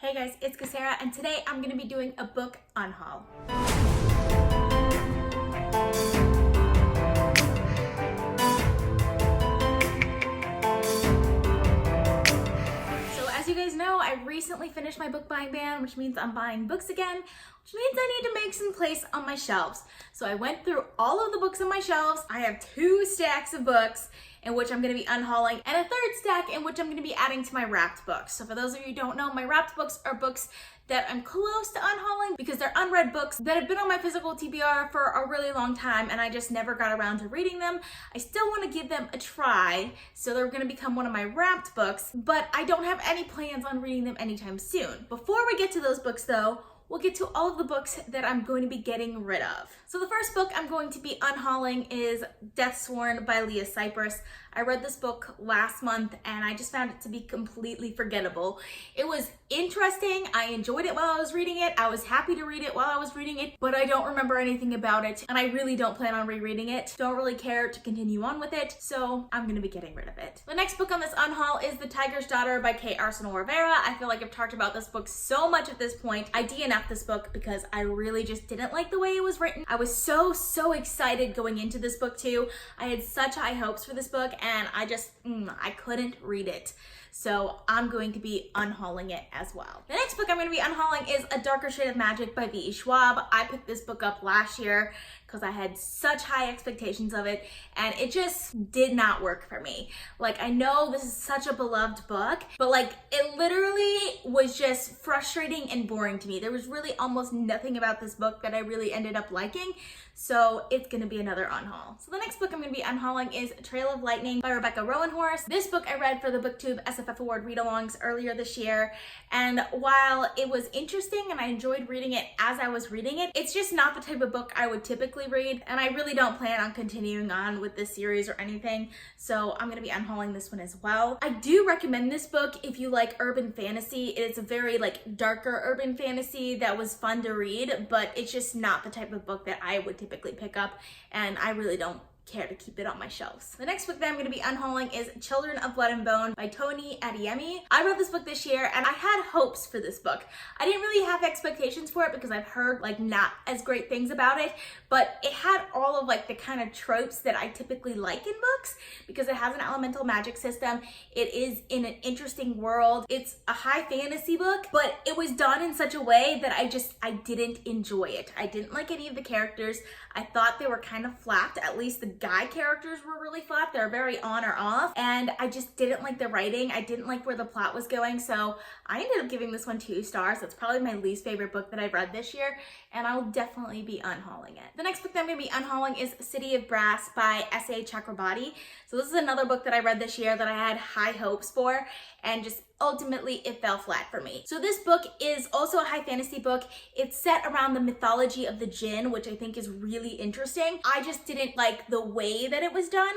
Hey guys, it's Sarah, and today I'm going to be doing a book unhaul. So as you guys know, I recently finished my book buying ban, which means I'm buying books again, which means I need to make some place on my shelves. So I went through all of the books on my shelves. I have 2 stacks of books in which I'm going to be unhauling, and a 3rd stack in which I'm going to be adding to my wrapped books. So for those of you who don't know, my wrapped books are books that I'm close to unhauling because they're unread books that have been on my physical TBR for a really long time and I just never got around to reading them. I still want to give them a try, so they're going to become one of my wrapped books, but I don't have any plans on reading them anytime soon. Before we get to those books though, we'll get to all of the books that I'm going to be getting rid of. So the first book I'm going to be unhauling is Death Sworn by Leah Cypress. I read this book last month and I just found it to be completely forgettable. It was interesting. I enjoyed it while I was reading it. I was happy to read it while I was reading it, but I don't remember anything about it and I really don't plan on rereading it. Don't really care to continue on with it, so I'm gonna be getting rid of it. The next book on this unhaul is The Tiger's Daughter by Kate Arsenal Rivera. I feel like I've talked about this book so much at this point. I DNF'd this book because I really just didn't like the way it was written. I was so excited going into this book too. I had such high hopes for this book and I couldn't read it. So I'm going to be unhauling it as well. The next book I'm going to be unhauling is A Darker Shade of Magic by V.E. Schwab. I picked this book up last year because I had such high expectations of it and it just did not work for me. Like, I know this is such a beloved book, but like it literally was just frustrating and boring to me. There was really almost nothing about this book that I really ended up liking. So it's gonna be another unhaul. So the next book I'm gonna be unhauling is Trail of Lightning by Rebecca Rowanhorse. This book I read for the BookTube SFF Award read-alongs earlier this year. And while it was interesting and I enjoyed reading it as I was reading it, it's just not the type of book I would typically read. And I really don't plan on continuing on with this series or anything. So I'm gonna be unhauling this one as well. I do recommend this book if you like urban fantasy. It's a very like darker urban fantasy that was fun to read, but it's just not the type of book that I would typically pick up, and I really don't care to keep it on my shelves. The next book that I'm going to be unhauling is Children of Blood and Bone by Toni Adeyemi. I read this book this year and I had hopes for this book. I didn't really have expectations for it because I've heard like not as great things about it, but it had all of like the kind of tropes that I typically like in books because it has an elemental magic system. It is in an interesting world. It's a high fantasy book, but it was done in such a way that I didn't enjoy it. I didn't like any of the characters. I thought they were kind of flat. At least the guy characters were really flat. They're very on or off. And I just didn't like the writing. I didn't like where the plot was going. So I ended up giving this one 2 stars. That's probably my least favorite book that I've read this year. And I'll definitely be unhauling it. The next book that I'm going to be unhauling is City of Brass by S.A. Chakrabarti. So this is another book that I read this year that I had high hopes for and just ultimately it fell flat for me. So this book is also a high fantasy book. It's set around the mythology of the jinn, which I think is really interesting. I just didn't like the way that it was done.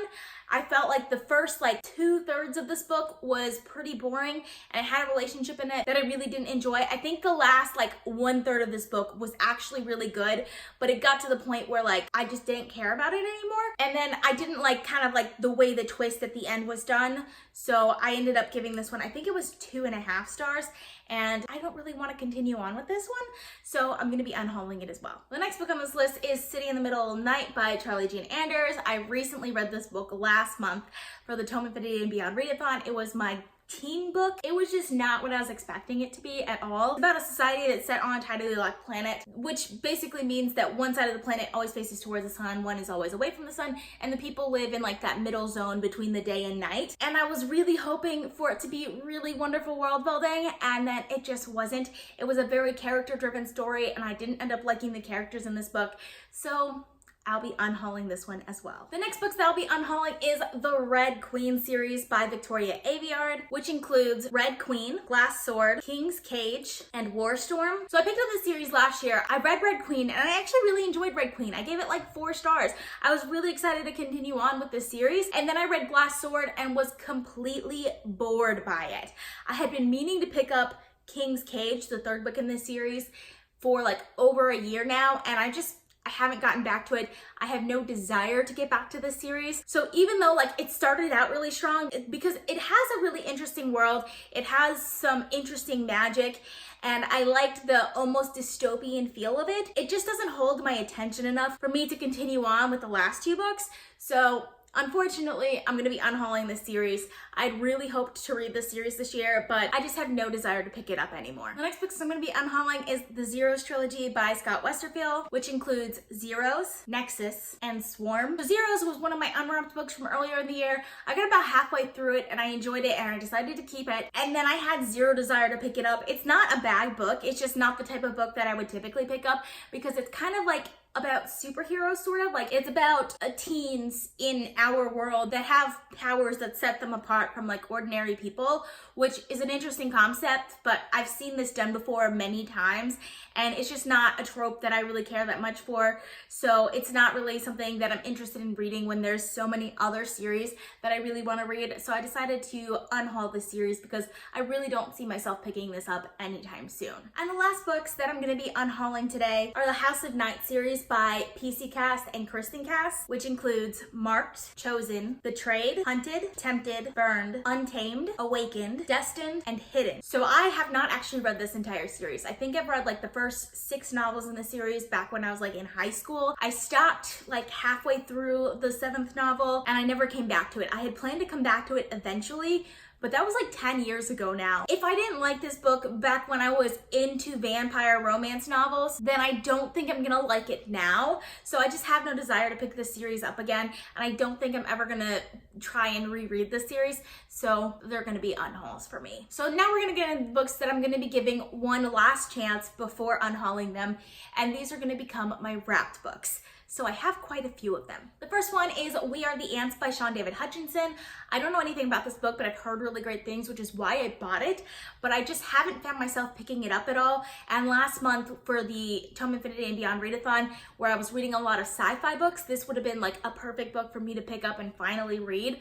I felt like the first like 2/3 of this book was pretty boring and it had a relationship in it that I really didn't enjoy. I think the last like 1/3 of this book was actually really good, but it got to the point where like I just didn't care about it anymore. And then I didn't like kind of like the way the twist at the end was done. So I ended up giving this one, I think it was 2.5 stars. And I don't really want to continue on with this one, so I'm going to be unhauling it as well. The next book on this list is City in the Middle of the Night by Charlie Jean Anders. I recently read this book last month for the Tome Infinity and Beyond Readathon. It was my teen book. It was just not what I was expecting it to be at all. It's about a society that's set on a tidally locked planet, which basically means that one side of the planet always faces towards the sun, one is always away from the sun, and the people live in like that middle zone between the day and night. And I was really hoping for it to be really wonderful world building, and then it just wasn't. It was a very character-driven story, and I didn't end up liking the characters in this book. So I'll be unhauling this one as well. The next books that I'll be unhauling is the Red Queen series by Victoria Aveyard, which includes Red Queen, Glass Sword, King's Cage, and Warstorm. So I picked up this series last year. I read Red Queen and I actually really enjoyed Red Queen. I gave it like 4 stars. I was really excited to continue on with this series. And then I read Glass Sword and was completely bored by it. I had been meaning to pick up King's Cage, the 3rd book in this series, for like over a year now, and I just I haven't gotten back to it. I have no desire to get back to this series. So even though like it started out really strong, because it has a really interesting world, it has some interesting magic, and I liked the almost dystopian feel of it, it just doesn't hold my attention enough for me to continue on with the last 2 books. So unfortunately, I'm gonna be unhauling this series. I'd really hoped to read this series this year, but I just have no desire to pick it up anymore. The next books I'm gonna be unhauling is the Zeros trilogy by Scott Westerfield, which includes Zeros, Nexus, and Swarm. So Zeros was one of my unwrapped books from earlier in the year. I got about halfway through it and I enjoyed it and I decided to keep it. And then I had zero desire to pick it up. It's not a bad book. It's just not the type of book that I would typically pick up because it's kind of like about superheroes, sort of. Like, it's about teens in our world that have powers that set them apart from like ordinary people, which is an interesting concept, but I've seen this done before many times and it's just not a trope that I really care that much for. So it's not really something that I'm interested in reading when there's so many other series that I really want to read. So I decided to unhaul this series because I really don't see myself picking this up anytime soon. And the last books that I'm going to be unhauling today are the House of Night series by PC Cast and Kristen Cast, which includes Marked, Chosen, Betrayed, Hunted, Tempted, Burned, Untamed, Awakened, Destined, and Hidden. So I have not actually read this entire series. I think I've read like the first 6 novels in the series back when I was like in high school. I stopped like halfway through the 7th novel and I never came back to it. I had planned to come back to it eventually, but that was like 10 years ago now. If I didn't like this book back when I was into vampire romance novels, then I don't think I'm gonna like it now. So I just have no desire to pick this series up again, and I don't think I'm ever gonna try and reread this series, so they're gonna be unhauls for me. So now we're gonna get into books that I'm gonna be giving one last chance before unhauling them, and these are gonna become my wrapped books. So I have quite a few of them. The first one is We Are the Ants by Sean David Hutchinson. I don't know anything about this book, but I've heard really great things, which is why I bought it, but I just haven't found myself picking it up at all. And last month for the Tome Infinity and Beyond Readathon, where I was reading a lot of sci-fi books, this would have been like a perfect book for me to pick up and finally read.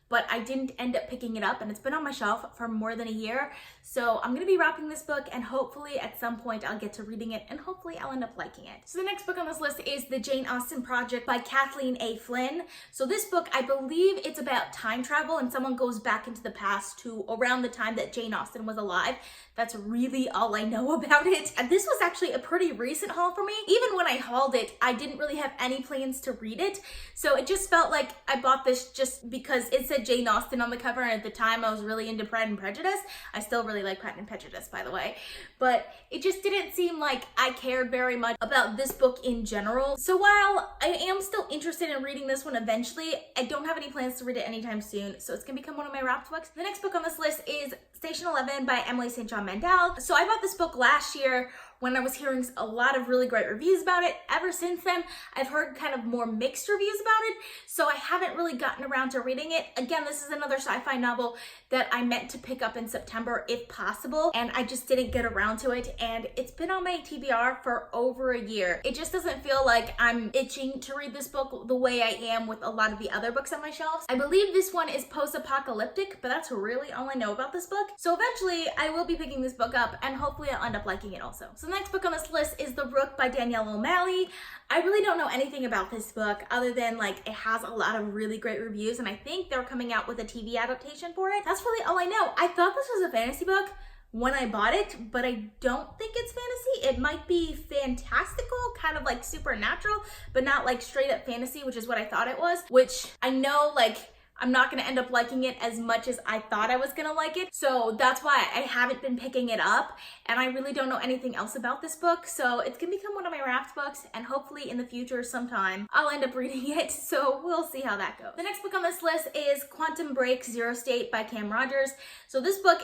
But I didn't end up picking it up and it's been on my shelf for more than a year. So I'm gonna be wrapping this book and hopefully at some point I'll get to reading it and hopefully I'll end up liking it. So the next book on this list is The Jane Austen Project by Kathleen A. Flynn. So this book, I believe it's about time travel and someone goes back into the past to around the time that Jane Austen was alive. That's really all I know about it. And this was actually a pretty recent haul for me. Even when I hauled it, I didn't really have any plans to read it. So it just felt like I bought this just because it said Jane Austen on the cover, and at the time I was really into Pride and Prejudice. I still really like Pride and Prejudice, by the way. But it just didn't seem like I cared very much about this book in general. So while I am still interested in reading this one eventually, I don't have any plans to read it anytime soon. So it's gonna become one of my wrapped books. The next book on this list is Station 11 by Emily St. John Mandel. So I bought this book last year when I was hearing a lot of really great reviews about it. Ever since then, I've heard kind of more mixed reviews about it, so I haven't really gotten around to reading it. Again, this is another sci-fi novel that I meant to pick up in September if possible, and I just didn't get around to it, and it's been on my TBR for over a year. It just doesn't feel like I'm itching to read this book the way I am with a lot of the other books on my shelves. I believe this one is post-apocalyptic, but that's really all I know about this book. So eventually, I will be picking this book up, and hopefully I'll end up liking it also. So the next book on this list is The Rook by Danielle O'Malley. I really don't know anything about this book other than like it has a lot of really great reviews and I think they're coming out with a TV adaptation for it. That's really all I know. I thought this was a fantasy book when I bought it, but I don't think it's fantasy. It might be fantastical, kind of like supernatural, but not like straight up fantasy, which is what I thought it was, which I know like I'm not gonna end up liking it as much as I thought I was gonna like it. So that's why I haven't been picking it up, and I really don't know anything else about this book. So it's gonna become one of my wrapped books, and hopefully in the future sometime I'll end up reading it. So we'll see how that goes. The next book on this list is Quantum Break Zero State by Cam Rogers. So this book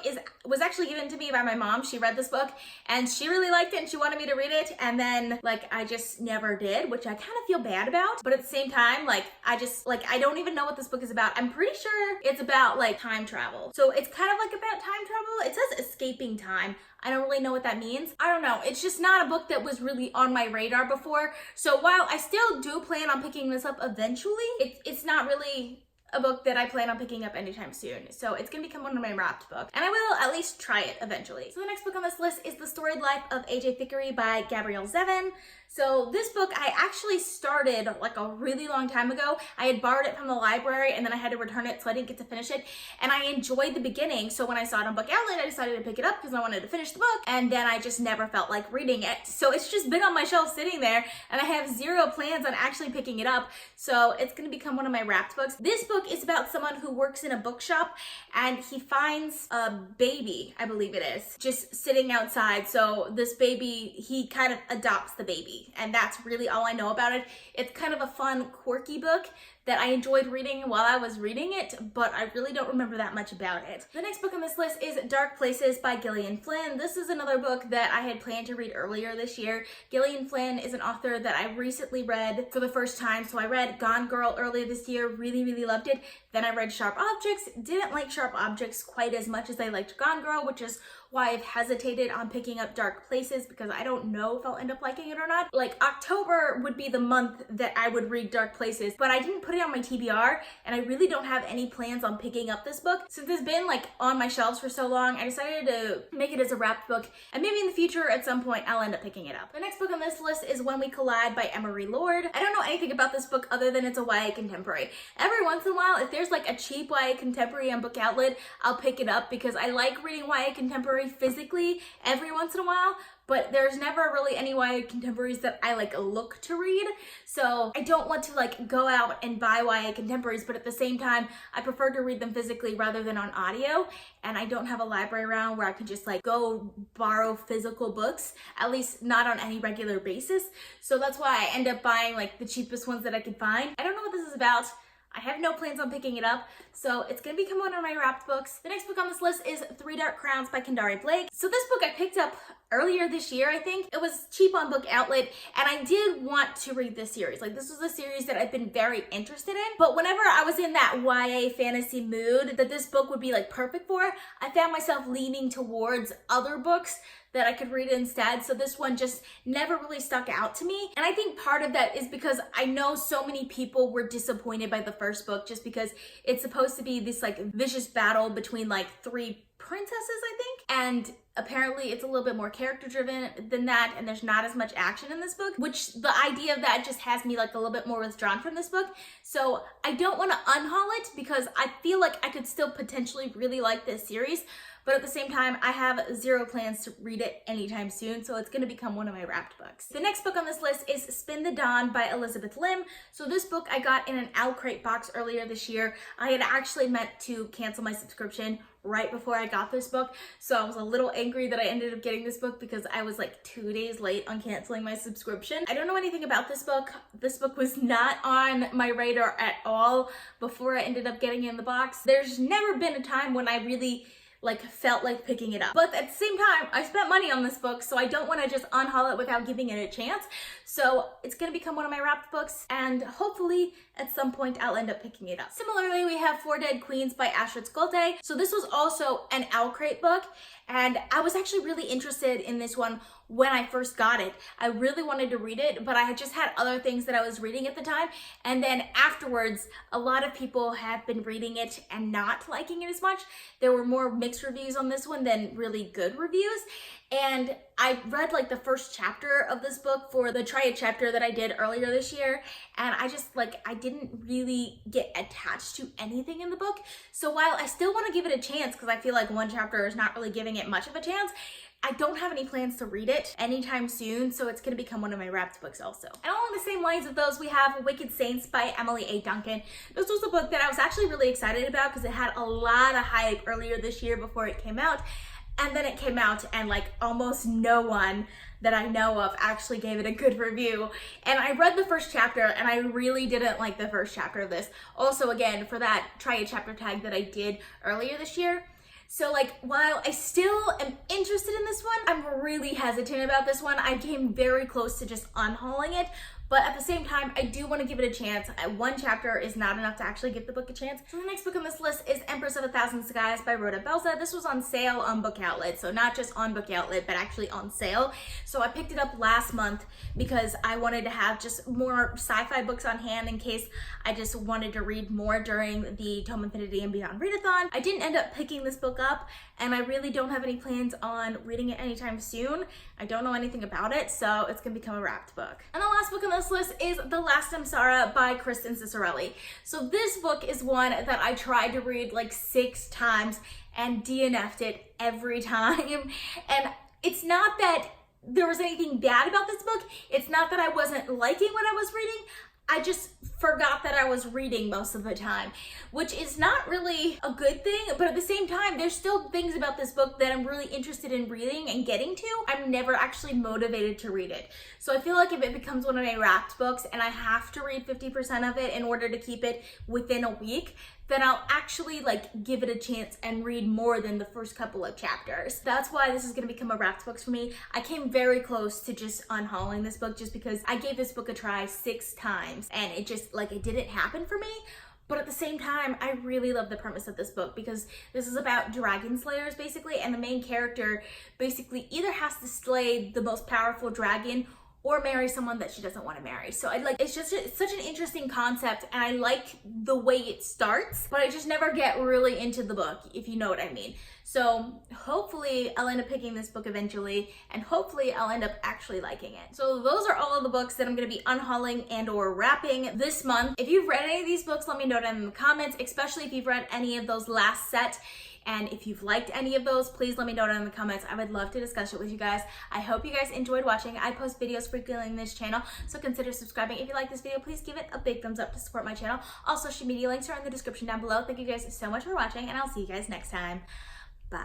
was actually given to me by my mom. She read this book and she really liked it and she wanted me to read it, and then like I just never did, which I kind of feel bad about. But at the same time, like I don't even know what this book is about. I'm pretty sure it's about like time travel. So it's kind of like about time travel. It says escaping time. I don't really know what that means. I don't know. It's just not a book that was really on my radar before. So while I still do plan on picking this up eventually, it's not really a book that I plan on picking up anytime soon. So it's gonna become one of my wrapped books, and I will at least try it eventually. So the next book on this list is The Storied Life of A.J. Thickery by Gabrielle Zevin. So this book I actually started like a really long time ago. I had borrowed it from the library and then I had to return it, so I didn't get to finish it. And I enjoyed the beginning, so when I saw it on Book Outlet, I decided to pick it up because I wanted to finish the book, and then I just never felt like reading it. So it's just been on my shelf sitting there, and I have zero plans on actually picking it up. So it's gonna become one of my wrapped books. This book is about someone who works in a bookshop and he finds a baby, I believe it is, just sitting outside. So this baby, he kind of adopts the baby, and that's really all I know about it. It's kind of a fun, quirky book that I enjoyed reading while I was reading it, but I really don't remember that much about it. The next book on this list is Dark Places by Gillian Flynn. This is another book that I had planned to read earlier this year. Gillian Flynn is an author that I recently read for the first time. So I read Gone Girl earlier this year, really loved it. Then I read Sharp Objects, didn't like Sharp Objects quite as much as I liked Gone Girl, which is why I've hesitated on picking up Dark Places, because I don't know if I'll end up liking it or not. Like, October would be the month that I would read Dark Places, but I didn't put it on my TBR, and I really don't have any plans on picking up this book. Since it's been like on my shelves for so long, I decided to make it as a wrapped book, and maybe in the future at some point I'll end up picking it up. The next book on this list is When We Collide by Emery Lord. I don't know anything about this book other than it's a YA contemporary. Every once in a while, if there's like a cheap YA contemporary on Book Outlet, I'll pick it up because I like reading YA contemporary physically every once in a while, but there's never really any YA contemporaries that I like look to read. So I don't want to like go out and buy YA contemporaries, but at the same time, I prefer to read them physically rather than on audio. And I don't have a library around where I can just like go borrow physical books, at least not on any regular basis. So that's why I end up buying like the cheapest ones that I can find. I don't know what this is about. I have no plans on picking it up, so it's gonna become one of my wrapped books. The next book on this list is Three Dark Crowns by Kendari Blake. So this book I picked up earlier this year, I think. It was cheap on Book Outlet, and I did want to read this series. Like, this was a series that I've been very interested in, but whenever I was in that YA fantasy mood that this book would be like perfect for, I found myself leaning towards other books that I could read instead. So this one just never really stuck out to me. And I think part of that is because I know so many people were disappointed by the first book, just because it's supposed to be this like vicious battle between like three princesses, I think. And apparently it's a little bit more character driven than that, and there's not as much action in this book, which the idea of that just has me like a little bit more withdrawn from this book. So I don't want to unhaul it because I feel like I could still potentially really like this series, but at the same time, I have zero plans to read it anytime soon, so it's gonna become one of my wrapped books. The next book on this list is Spin the Dawn by Elizabeth Lim. So this book I got in an Owl Crate box earlier this year. I had actually meant to cancel my subscription right before I got this book, so I was a little angry that I ended up getting this book because I was like 2 days late on canceling my subscription. I don't know anything about this book. This book was not on my radar at all before I ended up getting it in the box. There's never been a time when I really like felt like picking it up. But at the same time, I spent money on this book, so I don't want to just unhaul it without giving it a chance. So it's gonna become one of my wrapped books, and hopefully at some point I'll end up picking it up. Similarly, we have Four Dead Queens by Astrid Skolte. So this was also an Owl Crate book, and I was actually really interested in this one when I first got it. I really wanted to read it, but I had just had other things that I was reading at the time. And then afterwards, a lot of people have been reading it and not liking it as much. There were more mixed reviews on this one than really good reviews. And I read like the first chapter of this book for the Try It chapter that I did earlier this year. And I just like, I didn't really get attached to anything in the book. So while I still want to give it a chance, because I feel like one chapter is not really giving it much of a chance, I don't have any plans to read it anytime soon, so it's gonna become one of my wrapped books also. And along the same lines of those, we have Wicked Saints by Emily A. Duncan. This was a book that I was actually really excited about because it had a lot of hype earlier this year before it came out. And then it came out and like almost no one that I know of actually gave it a good review. And I read the first chapter and I really didn't like the first chapter of this. Also, again, for that Try It chapter tag that I did earlier this year. So like, while I still am interested in this one, I'm really hesitant about this one. I came very close to just unhauling it, but at the same time, I do want to give it a chance. One chapter is not enough to actually give the book a chance. So the next book on this list is Empress of a Thousand Skies by Rhoda Belza. This was on sale on Book Outlet, so not just on Book Outlet, but actually on sale. So I picked it up last month because I wanted to have just more sci-fi books on hand in case I just wanted to read more during the Tome Infinity and Beyond Readathon. I didn't end up picking this book up, and I really don't have any plans on reading it anytime soon. I don't know anything about it, so it's gonna become a wrapped book. And the last book on this list is The Last Samsara by Kristen Cicerelli. So this book is one that I tried to read like 6 times and DNF'd it every time. And it's not that there was anything bad about this book. It's not that I wasn't liking what I was reading. I just forgot that I was reading most of the time, which is not really a good thing, but at the same time, there's still things about this book that I'm really interested in reading and getting to. I'm never actually motivated to read it. So I feel like if it becomes one of my wrapped books and I have to read 50% of it in order to keep it within a week, then I'll actually like give it a chance and read more than the first couple of chapters. That's why this is gonna become a wrapped book for me. I came very close to just unhauling this book just because I gave this book a try 6 times and it just like, it didn't happen for me. But at the same time, I really love the premise of this book because this is about dragon slayers basically, and the main character basically either has to slay the most powerful dragon or marry someone that she doesn't want to marry. So it's such an interesting concept, and I like the way it starts, but I just never get really into the book, if you know what I mean. So hopefully I'll end up picking this book eventually, and hopefully I'll end up actually liking it. So those are all of the books that I'm gonna be unhauling and or wrapping this month. If you've read any of these books, let me know down in the comments, especially if you've read any of those last set. And if you've liked any of those, please let me know down in the comments. I would love to discuss it with you guys. I hope you guys enjoyed watching. I post videos frequently on this channel, so consider subscribing. If you like this video, please give it a big thumbs up to support my channel. All social media links are in the description down below. Thank you guys so much for watching, and I'll see you guys next time. Bye.